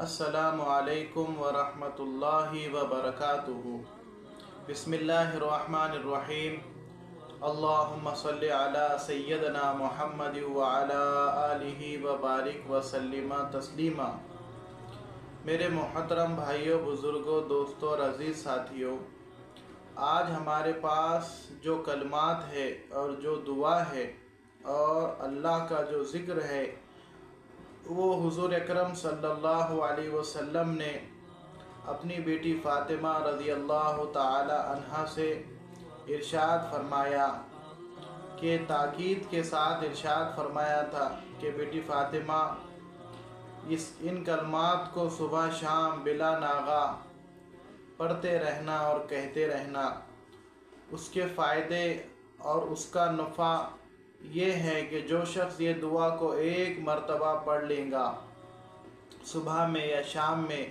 السلام علیکم ورحمۃ اللہ وبرکاتہ۔ بسم اللہ الرحمن الرحیم۔ اللہم صلی علی سیدنا محمد وعلی آلہ وبارک وسلم تسلیما۔ میرے محترم بھائیوں، بزرگوں، دوستوں اور عزیز ساتھیوں، آج ہمارے پاس جو کلمات ہے اور جو دعا ہے اور اللہ کا جو ذکر ہے، وہ حضور اکرم صلی اللہ علیہ وسلم نے اپنی بیٹی فاطمہ رضی اللہ تعالی عنہا سے ارشاد فرمایا کہ تاکید کے ساتھ ارشاد فرمایا تھا کہ بیٹی فاطمہ ان کلمات کو صبح شام بلا ناغہ پڑھتے رہنا اور کہتے رہنا۔ اس کے فائدے اور اس کا نفع یہ ہے کہ جو شخص یہ دعا کو ایک مرتبہ پڑھ لے گا صبح میں یا شام میں،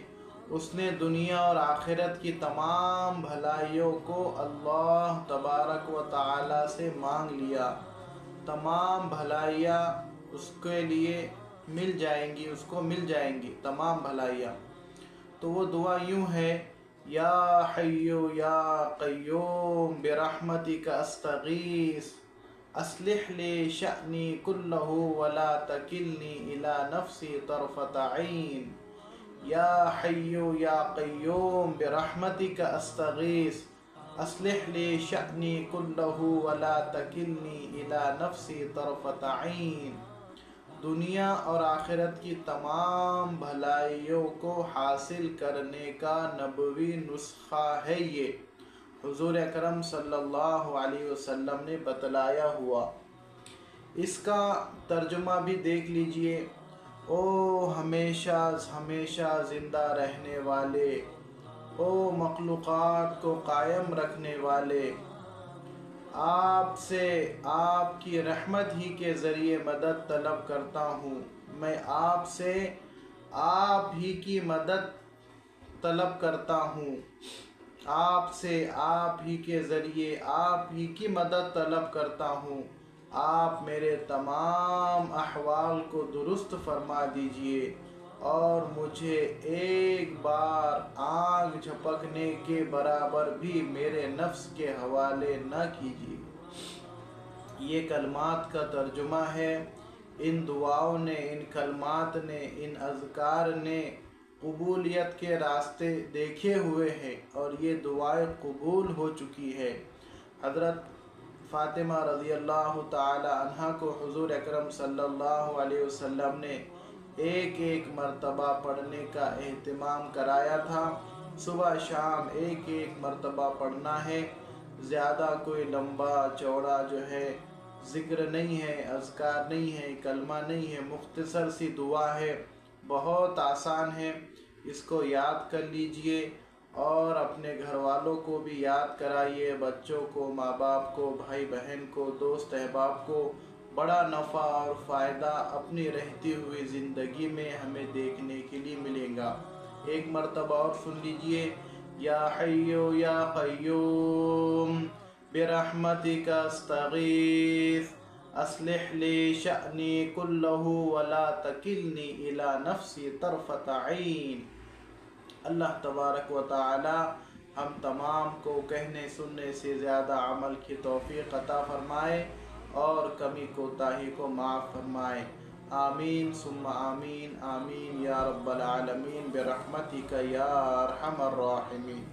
اس نے دنیا اور آخرت کی تمام بھلائیوں کو اللہ تبارک و تعالی سے مانگ لیا۔ تمام بھلائیاں اس کے لیے مل جائیں گی، اس کو مل جائیں گی تمام بھلائیاں۔ تو وہ دعا یوں ہے: یا حی یا قیوم برحمتک استغیث اصلح لی شأنی کلہ ولا تکلنی الی نفسی طرفۃ عین۔ یا حی یا قیوم برحمتک استغیث اصلح لی شأنی کلہ ولا تکلنی الی نفسی طرفۃ عین۔ دنیا اور آخرت کی تمام بھلائیوں کو حاصل کرنے کا نبوی نسخہ ہے۔ یہ حضور اکرم صلی اللہ علیہ وسلم نے بتلایا ہوا۔ اس کا ترجمہ بھی دیکھ لیجئے: او ہمیشہ ہمیشہ زندہ رہنے والے، او مخلوقات کو قائم رکھنے والے، آپ سے آپ کی رحمت ہی کے ذریعے مدد طلب کرتا ہوں۔ میں آپ سے آپ ہی کی مدد طلب کرتا ہوں، آپ سے آپ ہی کے ذریعے آپ ہی کی مدد طلب کرتا ہوں۔ آپ میرے تمام احوال کو درست فرما دیجئے اور مجھے ایک بار آنکھ جھپکنے کے برابر بھی میرے نفس کے حوالے نہ کیجئے۔ یہ کلمات کا ترجمہ ہے۔ ان دعاؤں نے، ان کلمات نے، ان اذکار نے قبولیت کے راستے دیکھے ہوئے ہیں اور یہ دعائیں قبول ہو چکی ہے۔ حضرت فاطمہ رضی اللہ تعالی عنہا کو حضور اکرم صلی اللہ علیہ وسلم نے ایک ایک مرتبہ پڑھنے کا اہتمام کرایا تھا۔ صبح شام ایک ایک مرتبہ پڑھنا ہے۔ زیادہ کوئی لمبا چوڑا جو ہے ذکر نہیں ہے، اذکار نہیں ہے، کلمہ نہیں ہے، مختصر سی دعا ہے، بہت آسان ہے۔ اس کو یاد کر لیجئے اور اپنے گھر والوں کو بھی یاد کرائیے، بچوں کو، ماں باپ کو، بھائی بہن کو، دوست احباب کو۔ بڑا نفع اور فائدہ اپنی رہتی ہوئی زندگی میں ہمیں دیکھنے کے لیے ملے گا۔ ایک مرتبہ اور سن لیجئے: یا حی یا قیوم برحمتک استغیث اصلح لی شأنی کلہ ولا تکلنی الی نفسی طرفۃ عین۔ اللہ تبارک و تعالی ہم تمام کو کہنے سننے سے زیادہ عمل کی توفیق عطا فرمائے اور کمی کوتاہی کو معاف فرمائے۔ آمین ثم آمین، آمین یا رب العالمین برحمتک یا ارحم الراحمین۔